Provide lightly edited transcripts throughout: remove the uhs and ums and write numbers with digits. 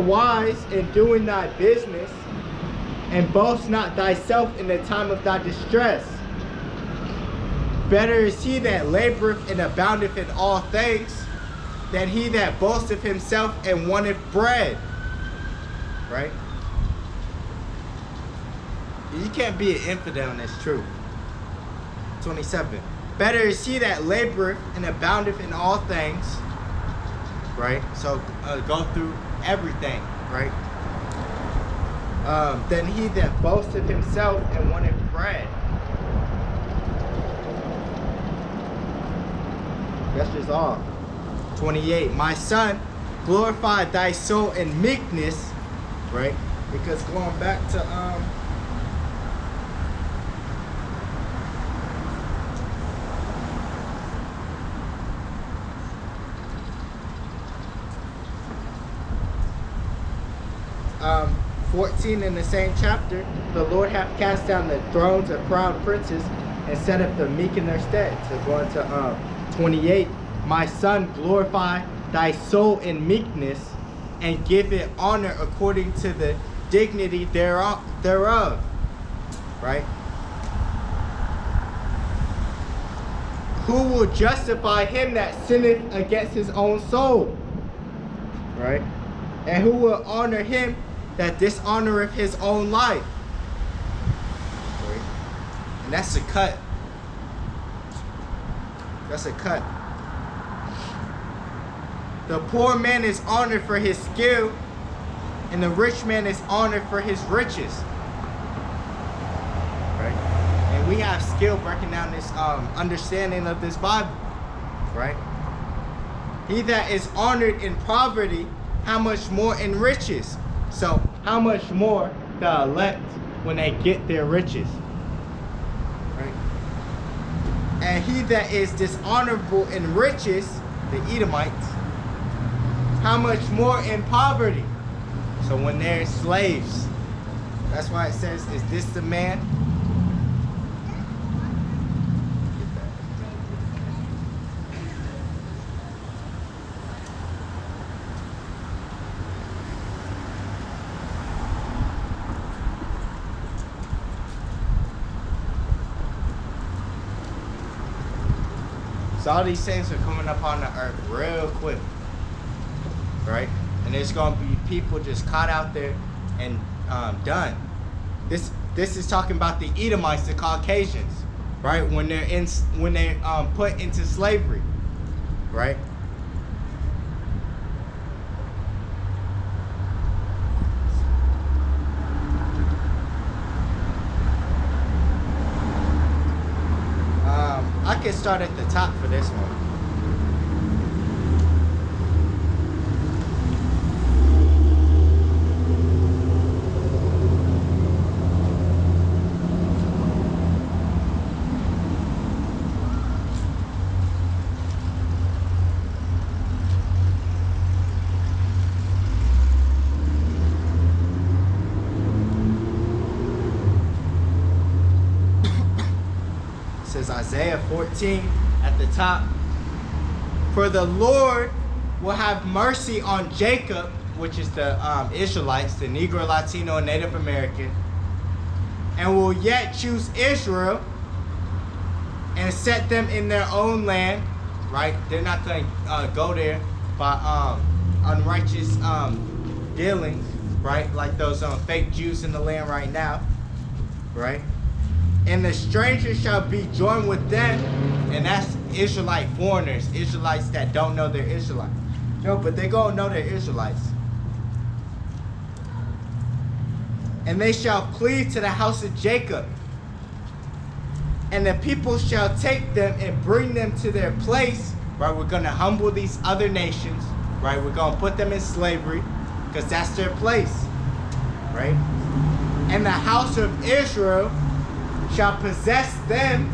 wise in doing thy business, and boast not thyself in the time of thy distress. Better is he that laboreth and aboundeth in all things, than he that boasteth himself and wanteth bread. Right? You can't be an infidel in this truth. 27. Better is he that laboreth and aboundeth in all things. Right? So go through everything. Right? Than he that boasteth himself and wanteth bread. That's just off. 28. My son, glorify thy soul in meekness. Right? Because going back to 14 in the same chapter, the Lord hath cast down the thrones of proud princes and set up the meek in their stead. So going to 28, my son, glorify thy soul in meekness, and give it honor according to the dignity thereof. Right? Who will justify him that sinneth against his own soul? Right? And who will honor him that dishonoreth his own life? Right? And that's a cut. That's a cut. The poor man is honored for his skill, and the rich man is honored for his riches. Right? And we have skill breaking down this understanding of this Bible. Right? He that is honored in poverty, how much more in riches? So how much more the elect when they get their riches? Right? And he that is dishonorable in riches, the Edomites, how much more in poverty? So when they're slaves, that's why it says, is this the man? So all these things are coming up on the earth real quick. Right? And there's going to be people just caught out there and done. This is talking about the Edomites, the Caucasians, right? When they're put into slavery, right? I can start at the top for this one. Isaiah 14 at the top. For the Lord will have mercy on Jacob, which is the Israelites, the Negro, Latino, and Native American, and will yet choose Israel and set them in their own land. Right? They're not going to go there by unrighteous dealings, right? Like those fake Jews in the land right now, right? And the stranger shall be joined with them, and that's Israelite foreigners, Israelites that don't know they're Israelites. No, but they gonna know they're Israelites. And they shall cleave to the house of Jacob, and the people shall take them and bring them to their place. Right, we're gonna humble these other nations. Right, we're gonna put them in slavery, because that's their place. Right, and the house of Israel shall possess them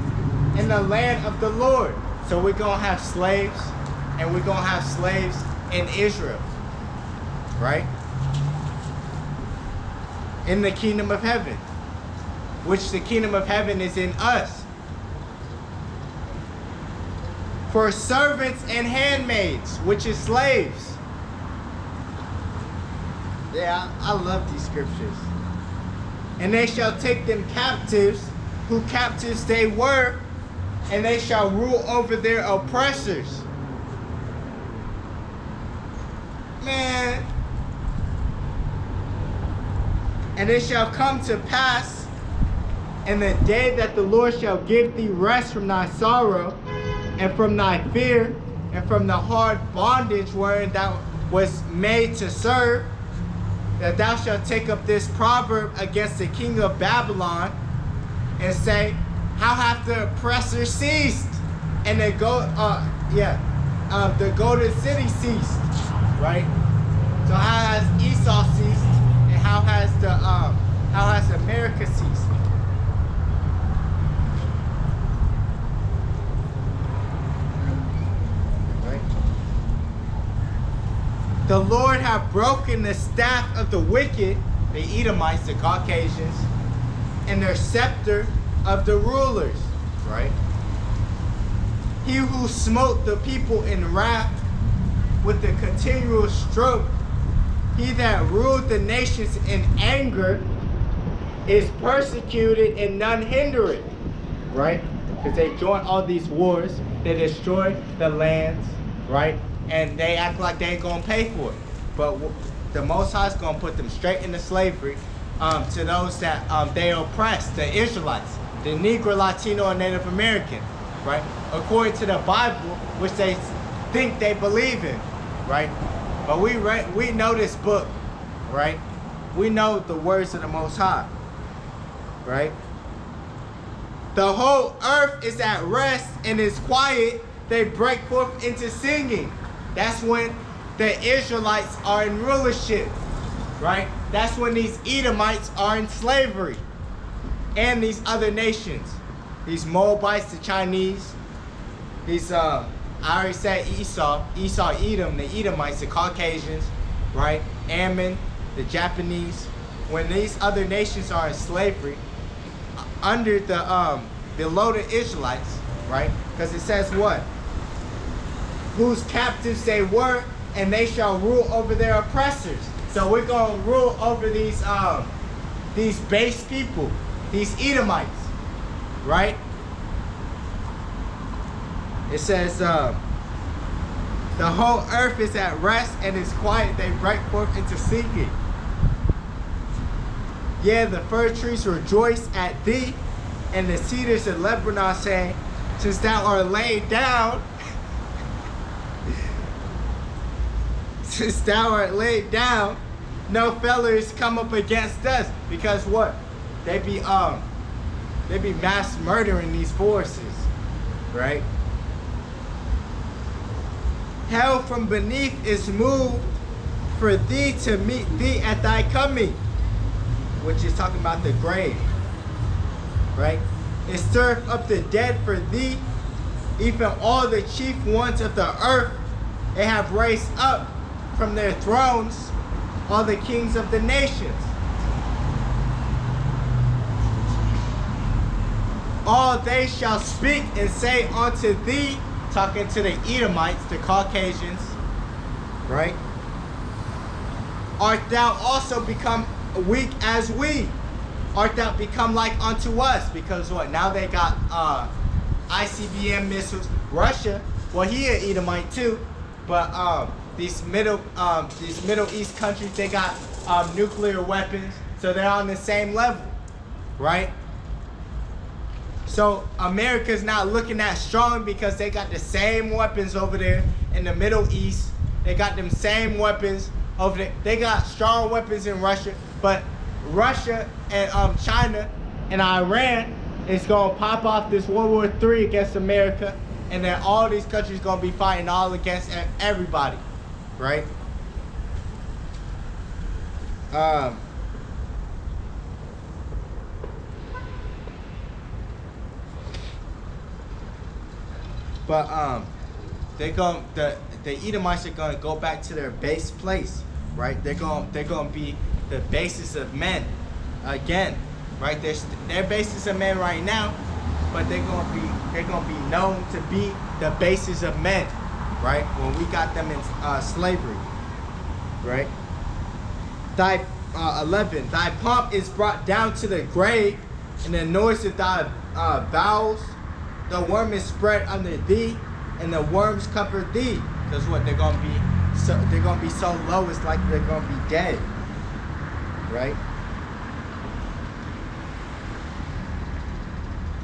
in the land of the Lord. So we're going to have slaves, and we're going to have slaves in Israel, right? In the kingdom of heaven, which the kingdom of heaven is in us. For servants and handmaids, which is slaves. Yeah, I love these scriptures. And they shall take them captives, who captives they were, and they shall rule over their oppressors. Man. And it shall come to pass in the day that the Lord shall give thee rest from thy sorrow, and from thy fear, and from the hard bondage wherein thou was made to serve, that thou shalt take up this proverb against the king of Babylon, and say, how hath the oppressor ceased? And the the golden city ceased, right? So how has Esau ceased, and how has America ceased? Right? The Lord hath broken the staff of the wicked, the Edomites, the Caucasians, and their scepter of the rulers, right? He who smote the people in wrath with a continual stroke, he that ruled the nations in anger, is persecuted and none hinder it, right? Because they join all these wars, they destroy the lands, right? And they act like they ain't gonna pay for it. But the Most High is gonna put them straight into slavery to those that they oppress, the Israelites, the Negro, Latino, and Native American, right? According to the Bible, which they think they believe in, right? But we know this book, right? We know the words of the Most High, right? The whole earth is at rest and is quiet. They break forth into singing. That's when the Israelites are in rulership, right? That's when these Edomites are in slavery. And these other nations, these Moabites, the Chinese, these I already said Esau, Edom, the Edomites, the Caucasians, right? Ammon, the Japanese. When these other nations are in slavery, under the below the Israelites, right? Because it says what? Whose captives they were, and they shall rule over their oppressors. So we're gonna rule over these base people, these Edomites, right? It says, the whole earth is at rest and is quiet. They break forth into singing. Yeah, the fir trees rejoice at thee, and the cedars of Lebanon saying, since thou art laid down, since thou art laid down, no fellas come up against us. Because what? They be mass murdering these forces, right? Hell from beneath is moved for thee to meet thee at thy coming, which is talking about the grave, right? It stirreth up the dead for thee, even all the chief ones of the earth. They have raised up from their thrones all the kings of the nations. All they shall speak and say unto thee, talking to the Edomites, the Caucasians, right? Art thou also become weak as we? Art thou become like unto us? Because what? Now they got ICBM missiles. Russia, well, he an Edomite too, but these Middle East countries, they got nuclear weapons, so they're on the same level, right? So America's not looking that strong because they got the same weapons over there in the Middle East. They got them same weapons over there. They got strong weapons in Russia, but Russia and China and Iran is gonna pop off this World War III against America, and then all these countries gonna be fighting all against everybody, right? But the Edomites are gonna go back to their base place, right? They're gonna be the basis of men again, right? They're basis of men right now, but they're gonna be known to be the basis of men, right? When we got them in slavery, right? Thy 11. Thy pomp is brought down to the grave, and the noise of thy bowels. The worm is spread under thee, and the worms cover thee. Because what they're gonna be so low, it's like they're gonna be dead, right?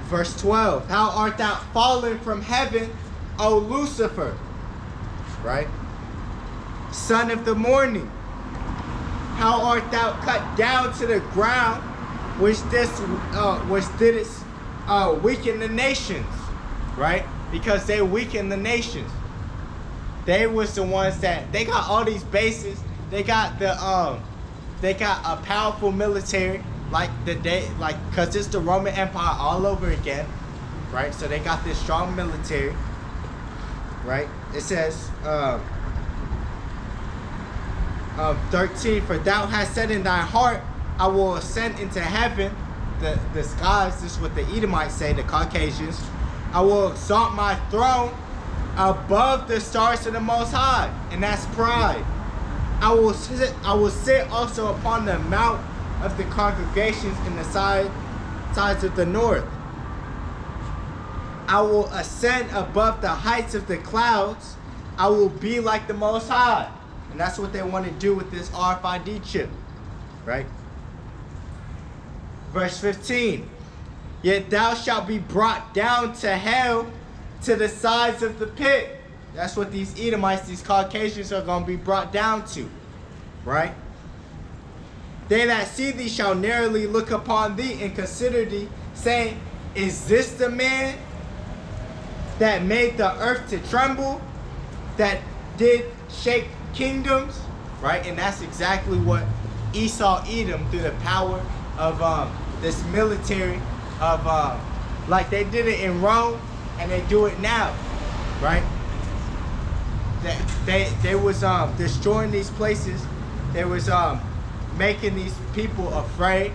Verse 12. How art thou fallen from heaven, O Lucifer? Right? Son of the morning. How art thou cut down to the ground, which didst weaken the nations, right? Because they weakened the nations. They was the ones that they got all these bases. They got they got a powerful military, because it's the Roman Empire all over again, right? So they got this strong military, right? It says 13, for thou hast said in thy heart, I will ascend into heaven, the skies. This is what the Edomites say, the Caucasians. I will exalt my throne above the stars of the Most High, and that's pride. I will sit also upon the mount of the congregations in the sides of the north. I will ascend above the heights of the clouds. I will be like the Most High. And that's what they want to do with this RFID chip, right? Verse 15. Yet thou shalt be brought down to hell, to the sides of the pit. That's what these Edomites, these Caucasians are going to be brought down to, right? They that see thee shall narrowly look upon thee and consider thee, saying, is this the man that made the earth to tremble, that did shake kingdoms, right? And that's exactly what Esau, Edom, through the power of this military of like they did it in Rome, and they do it now, right? They was destroying these places. They was making these people afraid,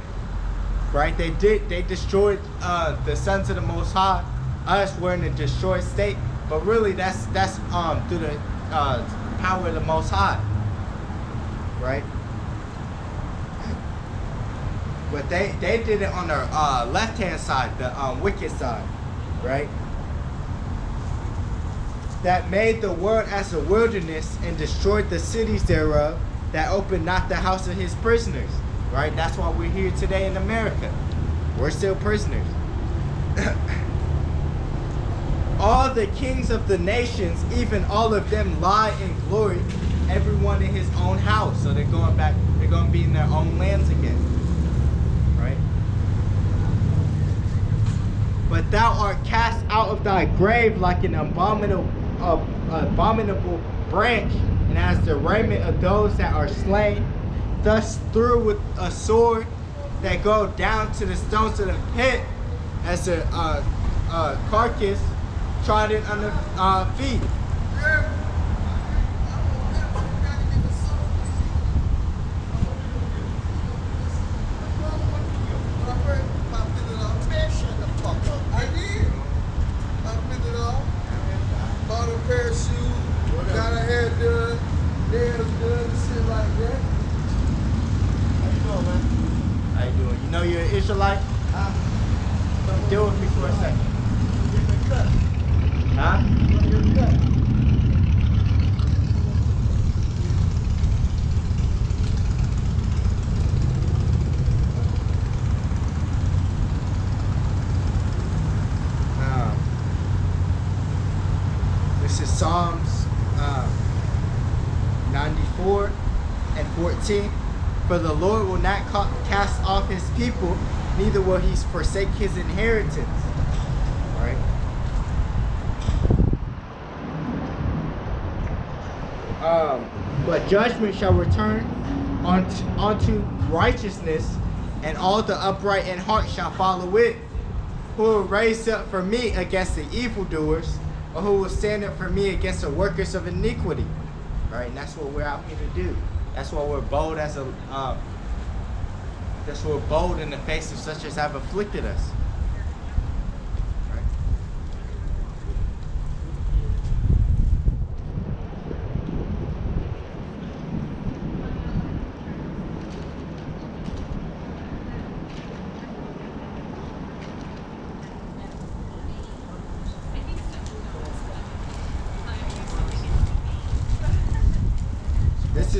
right? They destroyed the sons of the Most High. Us, we're in a destroyed state, but really that's through the power of the Most High, right? But they did it on their left-hand side, the wicked side, right? That made the world as a wilderness and destroyed the cities thereof, that opened not the house of his prisoners, right? That's why we're here today in America. We're still prisoners. All the kings of the nations, even all of them, lie in glory, everyone in his own house. So they're going back, they're going to be in their own lands again, right? But thou art cast out of thy grave like an abominable branch, and as the raiment of those that are slain, thus through with a sword that go down to the stones of the pit, as a carcass trodden under feet. You're an Israelite? Deal with me for a second. Huh? This is Psalms 94 and 14. For the Lord will not cast off his people, neither will he forsake his inheritance. All right. But judgment shall return unto righteousness, and all the upright in heart shall follow it. Who will raise up for me against the evildoers, or who will stand up for me against the workers of iniquity? All right, and that's what we're out here to do. That's why we're bold as a. That's why we're bold in the face of such as have afflicted us. Right?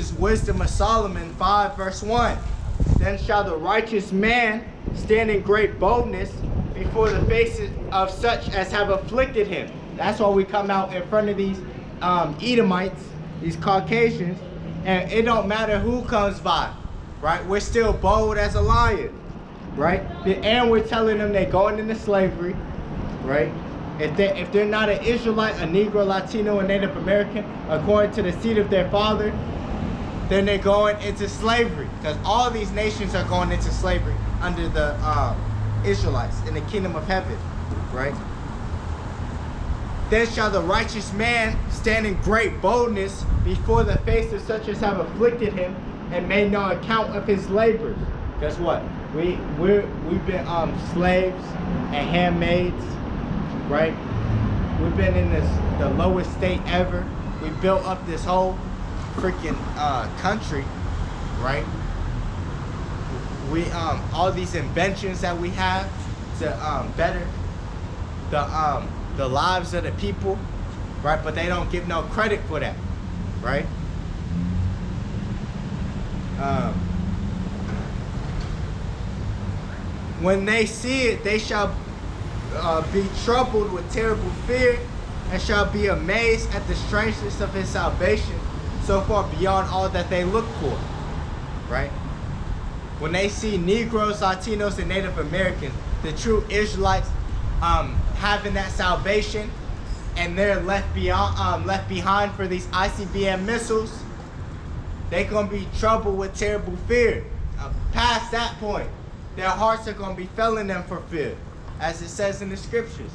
is Wisdom of Solomon 5 verse 1. Then shall the righteous man stand in great boldness before the faces of such as have afflicted him. That's why we come out in front of these Edomites, these Caucasians, and it don't matter who comes by, right? We're still bold as a lion, right? And we're telling them they're going into slavery, right? If they're not an Israelite, a Negro, Latino, or Native American, according to the seed of their father, then they're going into slavery, because all these nations are going into slavery under the Israelites in the kingdom of heaven, right? Then shall the righteous man stand in great boldness before the face of such as have afflicted him and made no account of his labors. Guess what? We've been slaves and handmaids, right? We've been in the lowest state ever. We built up this whole freaking country, right? We all these inventions that we have to better the lives of the people, right? But they don't give no credit for that, right? When they see it, they shall be troubled with terrible fear, and shall be amazed at the strangeness of his salvation, so far beyond all that they look for, right? When they see Negroes, Latinos, and Native Americans, the true Israelites, having that salvation, and they're left behind for these ICBM missiles, they're gonna be troubled with terrible fear. Past that point, their hearts are gonna be failing them for fear, as it says in the scriptures.